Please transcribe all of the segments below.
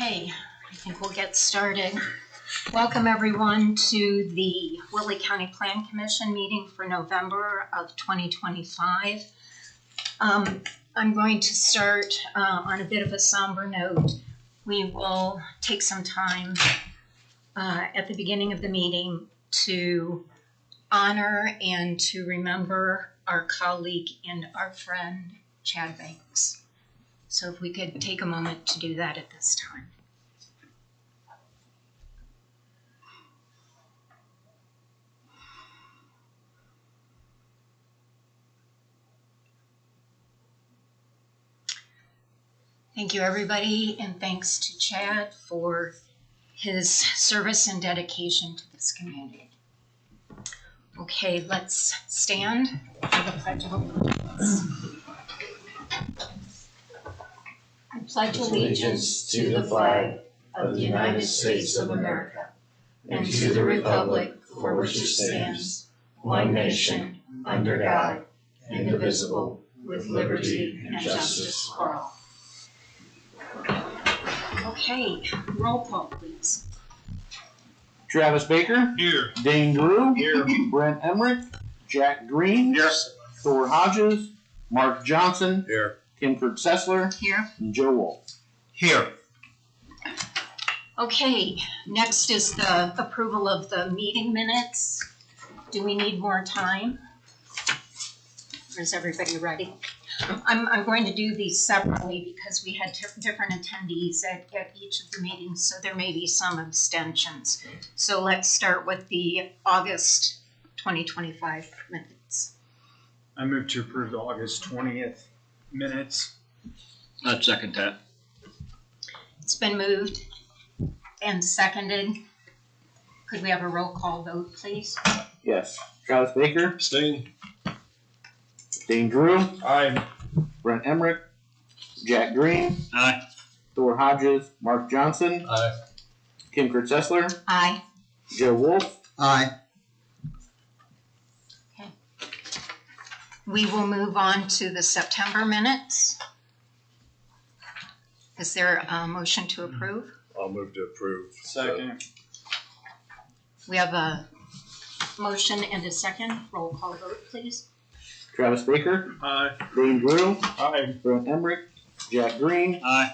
Okay, I think we'll get started. Welcome everyone to the Whitley County Plan Commission meeting for November of 2025. I'm going to start on a bit of a somber note. We will take some time at the beginning of the meeting to honor and to remember our colleague and our friend, Chad Banks. So if we could take a moment to do that at this time. Thank you, everybody, and thanks to Chad for his service and dedication to this community. Okay, let's stand for the Pledge of Allegiance. I pledge allegiance to the flag of the United States of America and to the republic for which it stands, one nation, under God, indivisible, with liberty and justice for all. Okay, roll call, please. Travis Baker. Here. Dane Drew. Here. Brent Emmerich. Jack Green. Yes. Thor Hodges. Mark Johnson. Here. Kinford Sessler. Here. And Joe Wolf. Here. Okay, next is the approval of the meeting minutes. Do we need more time? Or is everybody ready? I'm going to do these separately because we had different attendees at each of the meetings, so there may be some abstentions. So let's start with the August 2025 minutes. I move to approve the August 20th minutes. I'd second that. It's been moved and seconded. Could we have a roll call vote, please? Yes. Travis Baker. Abstain. Dane Drew. Aye. Brent Emmerich. Jack Green. Aye. Thor Hodges. Mark Johnson. Aye. Kinford Sessler. Aye. Joe Wolf. Aye. Okay. We will move on to the September minutes. Is there a motion to approve? I'll move to approve. Second. We have a motion and a second. Roll call vote, please. Travis Baker. Aye. Dane Drew. Aye. Brent Emmerich. Jack Green. Aye.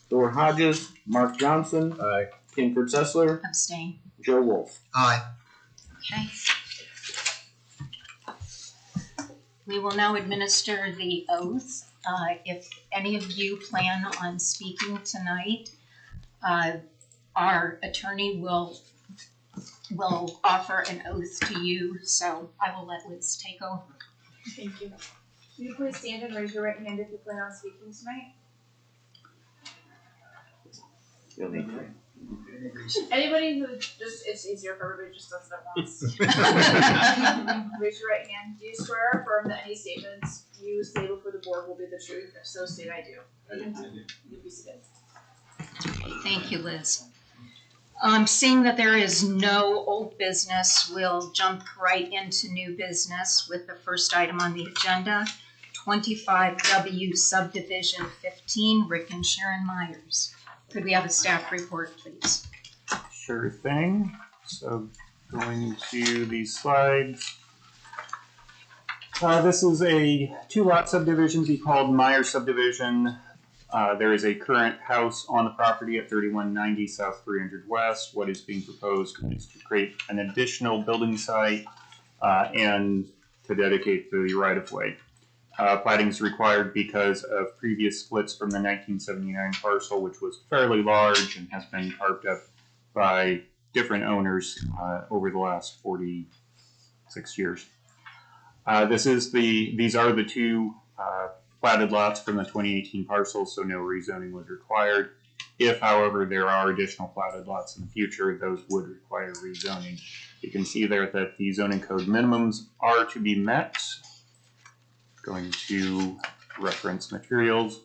Thor Hodges. Mark Johnson. Aye. Kinford Sessler. Abstain. Joe Wolf. Aye. Okay. We will now administer the oath. If any of you plan on speaking tonight, our attorney will offer an oath to you, so I will let Liz take over. Thank you. Will you please stand and raise your right hand if you plan on speaking tonight? You'll need to. Anybody who it's easier for everybody just does it at once. Raise your right hand. Do you swear or affirm that any statements you say before the board will be the truth? If so, state I do. You'll be seated. Thank you, Liz. Seeing that there is no old business, we'll jump right into new business with the first item on the agenda, 25W Subdivision 15, Rick and Sharon Meyers. Could we have a staff report, please? Sure thing. So going to these slides. This is a two-lot subdivision to be called Meyers Subdivision. There is a current house on the property at 3190 South 300 West. What is being proposed is to create an additional building site and to dedicate the right-of-way. Platting is required because of previous splits from the 1979 parcel, which was fairly large and has been carved up by different owners over the last 46 years. These are the two platted lots from the 2018 parcel, so no rezoning was required. If, however, there are additional platted lots in the future, those would require rezoning. You can see there that the zoning code minimums are to be met. Going to reference materials.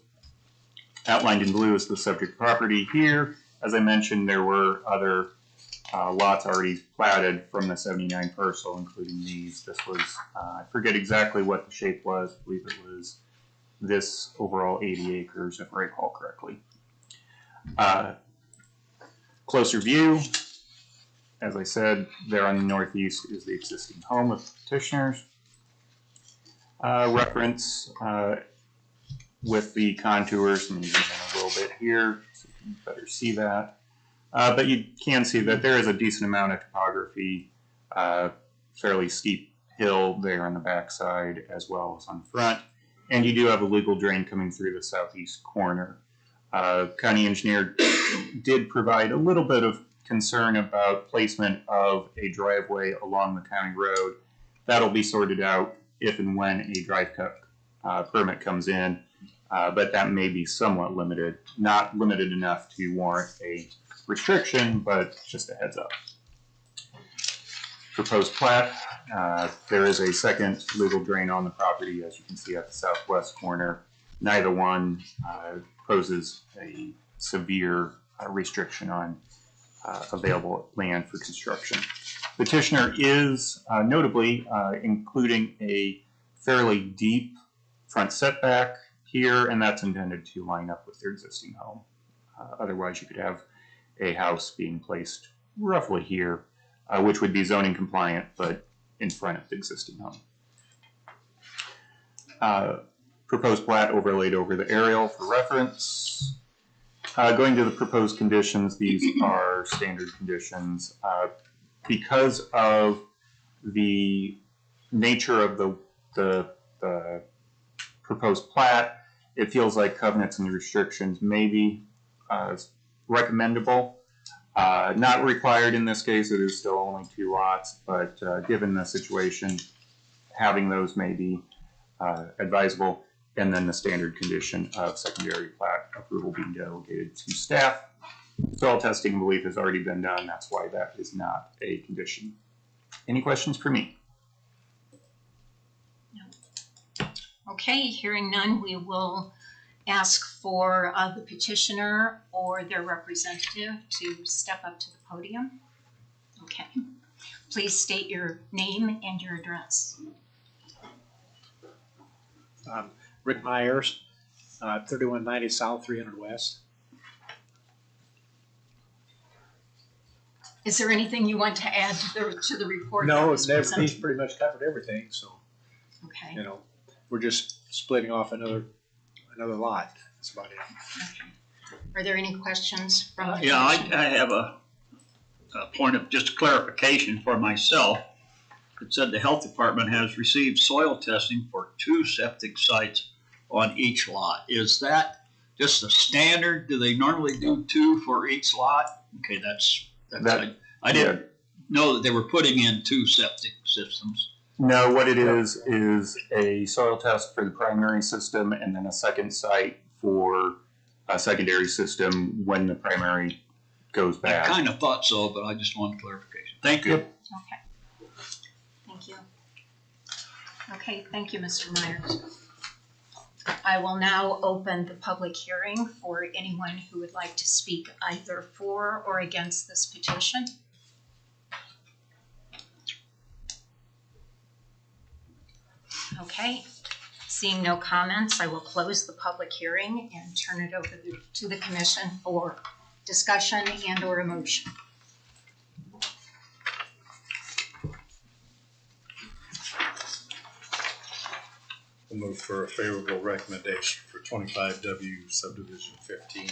Outlined in blue is the subject property here. As I mentioned, there were other lots already platted from the 79 parcel, including these. This was, I forget exactly what the shape was. I believe it was this overall 80 acres, if I recall correctly. Closer view, as I said, there on the northeast is the existing home of petitioners. Reference with the contours, I'm using a little bit here so you can better see that. But you can see that there is a decent amount of topography, fairly steep hill there on the backside as well as on the front. And you do have a legal drain coming through the southeast corner. County engineer did provide a little bit of concern about placement of a driveway along the county road. That'll be sorted out if and when a drive cut permit comes in, but that may be somewhat limited, not limited enough to warrant a restriction, but just a heads up. Proposed plat, there is a second legal drain on the property, as you can see at the southwest corner. Neither one poses a severe restriction on available land for construction. Petitioner is notably including a fairly deep front setback here, and that's intended to line up with their existing home. Otherwise, you could have a house being placed roughly here, which would be zoning compliant, but in front of the existing home. Proposed plat overlaid over the aerial for reference. Going to the proposed conditions, these are standard conditions. Because of the nature of the proposed plat, it feels like covenants and restrictions may be recommendable. Not required in this case, it is still only 2 lots, but given the situation, having those may be advisable. And then the standard condition of secondary plat approval being delegated to staff. Soil testing, I believe, has already been done. That's why that is not a condition. Any questions for me? No. Okay, hearing none, we will ask for the petitioner or their representative to step up to the podium. Okay. Please state your name and your address. Rick Meyers, 3190 South, 300 West. Is there anything you want to add to the report? No, that was he's pretty much covered everything, so, okay. you know, we're just splitting off another lot. That's about it. Okay. Are there any questions from the Yeah, commission? I have a point of just clarification for myself. It said the health department has received soil testing for 2 septic sites on each lot. Is that just the standard? Do they normally do 2 for each lot? Okay, that's I didn't know that they were putting in 2 septic systems. No, what it is a soil test for the primary system and then a second site for a secondary system when the primary goes I bad. kind of thought so, but I just wanted clarification. Thank you. Okay. Thank you. Okay, thank you, Mr. Meyers. I will now open the public hearing for anyone who would like to speak either for or against this petition. Okay, seeing no comments, I will close the public hearing and turn it over to the commission for discussion and or a motion. We'll move for a favorable recommendation for 25W Subdivision 15.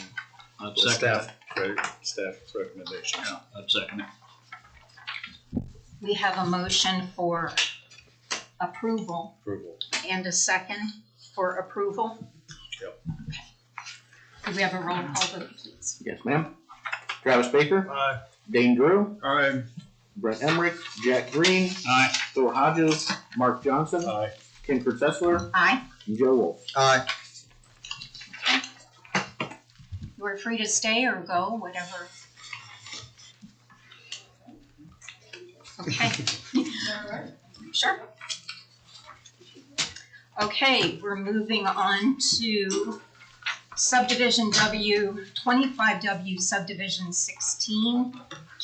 I'd With second it. staff's recommendation. Yeah, I'd second it. We have a motion for approval Approval. and a second for approval. Yep. Okay. Could we have a roll call vote, please? Yes, ma'am. Travis Baker. Aye. Dane Drew. Aye. Brett Emmerich. Jack Green. Aye. Thor Hodges. Mark Johnson. Aye. Ken Sessler. Aye. And Joe Wolf. Aye. You are free to stay or go, whatever. Okay. Sure. Okay, we're moving on to Subdivision W, 25W Subdivision 16,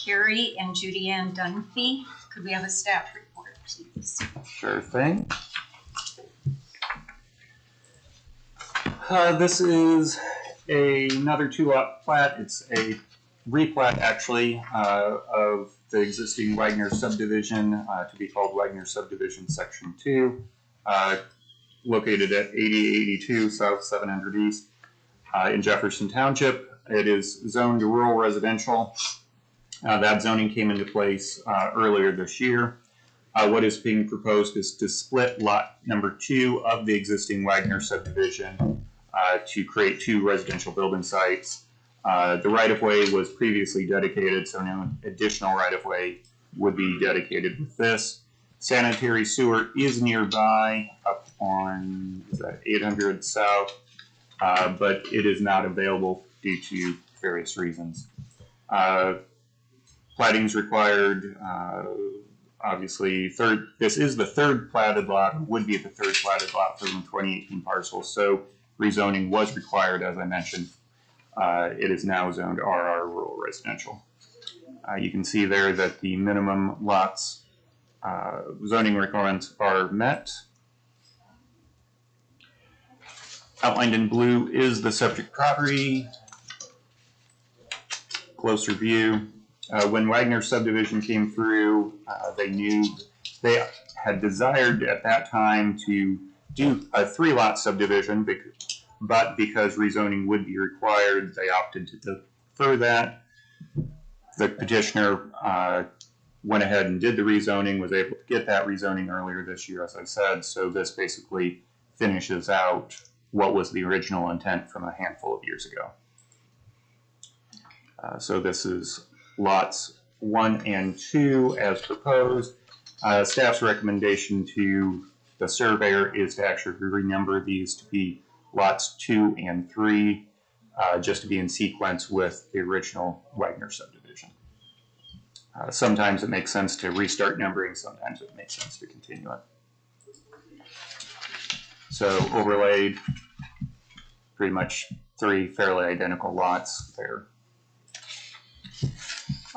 Kerry and Judy and Dunfee. Could we have a staff report, please? Sure thing. This is another 2-lot plat. It's a replat actually of the existing Wagoner Subdivision to be called Wagoner Subdivision Section 2, located at 8082 South 700 East in Jefferson Township. It is zoned to rural residential. That zoning came into place earlier this year. What is being proposed is to split lot number 2 of the existing Wagoner Subdivision to create 2 residential building sites. The right-of-way was previously dedicated, so no additional right-of-way would be dedicated with this. Sanitary sewer is nearby up on 800 South, but it is not available due to various reasons. Plating's required. Obviously, this is the third platted lot, or would be the third platted lot for the 2018 parcel, so rezoning was required, as I mentioned. It is now zoned RR rural residential. You can see there that the minimum lots zoning requirements are met. Outlined in blue is the subject property. Closer view. When Wagoner Subdivision came through, they had desired at that time to do a 3-lot subdivision, but because rezoning would be required, they opted to defer that. The petitioner went ahead and did the rezoning, was able to get that rezoning earlier this year, as I said, so this basically finishes out what was the original intent from a handful of years ago. So this is lots 1 and 2 as proposed. Staff's recommendation to the surveyor is to actually renumber these to be lots 2 and 3, just to be in sequence with the original Wagoner Subdivision. Sometimes it makes sense to restart numbering, sometimes it makes sense to continue it. So overlaid, pretty much 3 fairly identical lots there.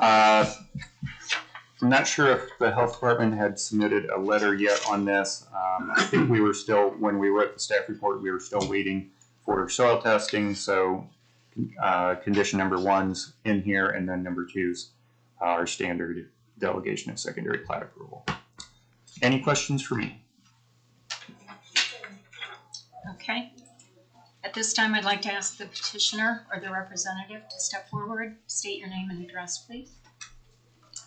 I'm not sure if the health department had submitted a letter yet on this. I think we were still, when we wrote the staff report, we were still waiting for soil testing. So condition number 1's in here, and then number 2's our standard delegation of secondary plat approval. Any questions for me? Okay. At this time, I'd like to ask the petitioner or the representative to step forward. State your name and address, please.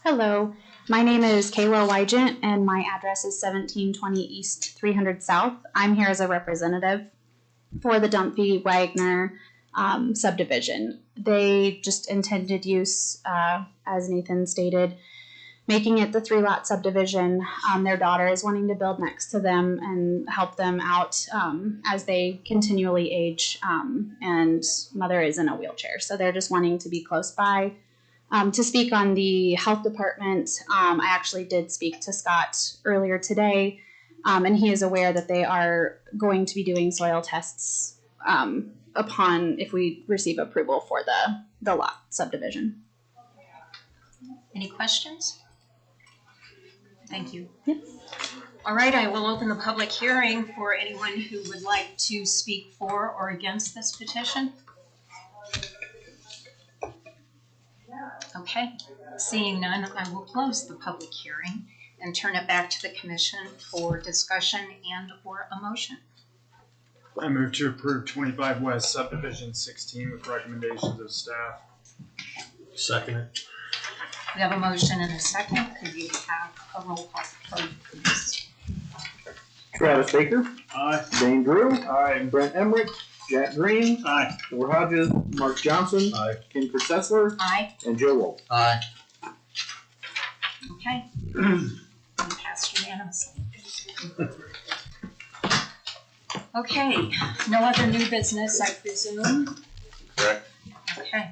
Hello, my name is Kayla Wygent and my address is 1720 East 300 South. I'm here as a representative for the Dunfee Wagoner subdivision. They just intended use, as Nathan stated, making it the 3-lot subdivision. Their daughter is wanting to build next to them and help them out as they continually age, and mother is in a wheelchair. So they're just wanting to be close by. To speak on the health department, I actually did speak to Scott earlier today, and he is aware that they are going to be doing soil tests upon if we receive approval for the lot subdivision. Any questions? Thank you. Yep. All right, I will open the public hearing for anyone who would like to speak for or against this petition. Okay, seeing none, I will close the public hearing and turn it back to the commission for discussion and or a motion. I move to approve 25 West Subdivision 16 with recommendations of staff. Second it. We have a motion and a second. Could you have a roll call vote, please? Travis Baker, Aye. Dane Drew, Aye. Brent Emmerich, Jack Green, Aye. Thor Hodges, Mark Johnson, Aye. Ken Sessler, Aye. and Joe Wolf. Aye. Okay. We passed unanimously. Okay, no other new business, I presume? Correct. Okay.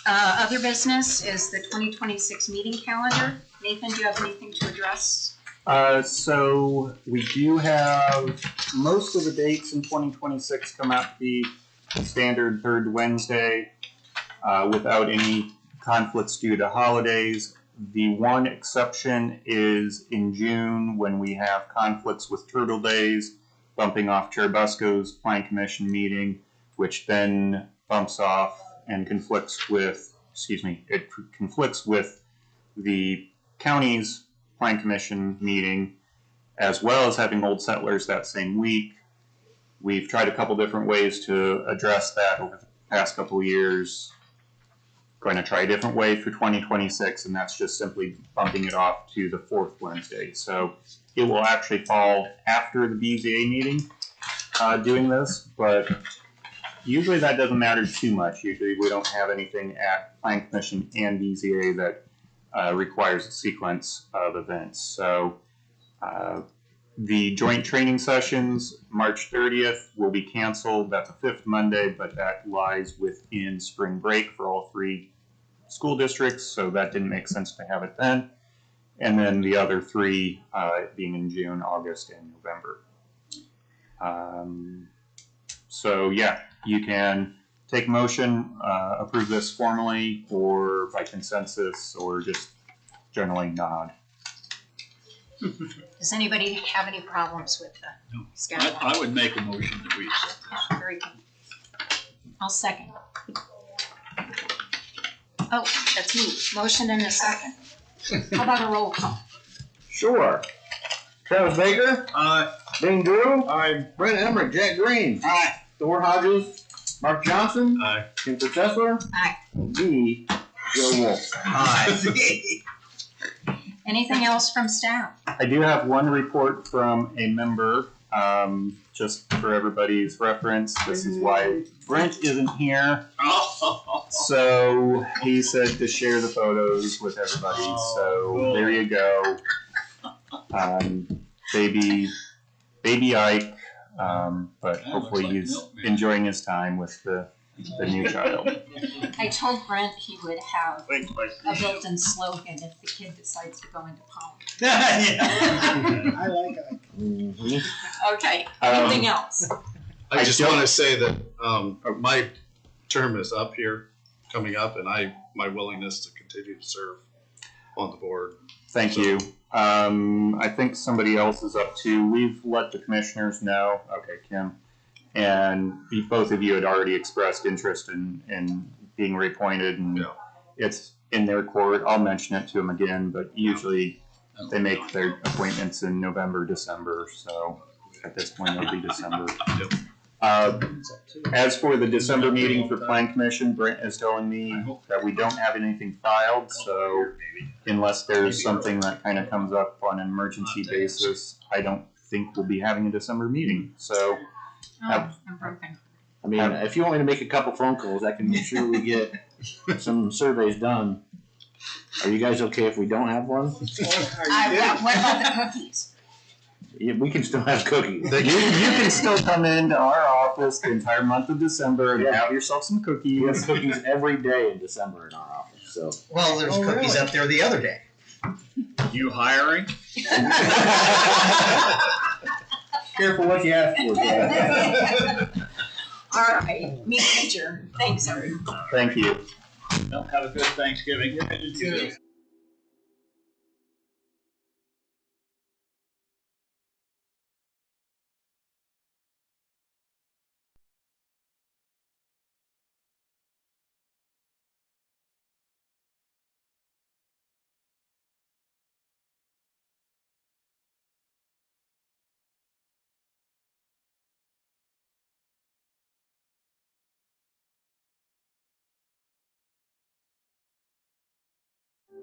Other business is the 2026 meeting calendar. Nathan, do you have anything to address? So we do have most of the dates in 2026 come out to be standard third Wednesday without any conflicts due to holidays. The one exception is in June when we have conflicts with Turtle Days, bumping off Cherubusco's Plan Commission meeting, which then bumps off and conflicts with, it conflicts with the county's plan commission meeting, as well as having Old Settlers that same week. We've tried a couple different ways to address that over the past couple of years. Going to try a different way for 2026, and that's just simply bumping it off to the fourth Wednesday. So it will actually fall after the BZA meeting, doing this, but usually that doesn't matter too much. Usually we don't have anything at Plan Commission and BZA that requires a sequence of events. So the joint training sessions, March 30th, will be canceled. That's the fifth Monday, but that lies within spring break for all three school districts, so that didn't make sense to have it then. And then the other three being in June, August, and November. So yeah, you can take motion, approve this formally, or by consensus, or just generally nod. Does anybody have any problems with the schedule? I would make a motion that we accept this. Very good. I'll second. Oh, that's me. Motion and a second. How about a roll call? Sure. Travis Baker. Aye. Dane Drew. Aye. Brent Emmerich. Jack Green. Aye. Thor Hodges. Mark Johnson. Aye. Kinzer Chesler. Aye. D. Joe Wolf. Anything else from staff? I do have one report from a member, just for everybody's reference. This is why Brent isn't here. So he said to share the photos with everybody. So cool. there you go. Baby Ike, but hopefully he's enjoying his time with the new child. I told Brent he would have a built-in slogan if the kid decides to go into college. I like it. Mm-hmm. Okay, anything else? I just want to say that my term is up here, coming up, and my willingness to continue to serve on the board. Thank you. I think somebody else is up too. We've let the commissioners know. Okay, Kim. And both of you had already expressed interest in being reappointed, and it's in their court. I'll mention it to them again, but usually they make their appointments in November, December, so at this point it'll be December. As for the December meeting for Plan Commission, Brent is telling me that we don't have anything filed, so unless there's something that kind of comes up on an emergency basis, I don't think we'll be having a December meeting, so. Oh, I'm broken. I mean, if you want me to make a couple phone calls, I can make sure we get some surveys done. Are you guys okay if we don't have one? What about the cookies? Yeah, we can still have cookies. You can still come into our office the entire month of December and have yourself some cookies. We have cookies every day in December in our office. So. Well, there's cookies up there the other day. You hiring? Careful what you ask for, Dad. All right, meeting adjourned. Thanks, everyone. Thank you. Have a good Thanksgiving.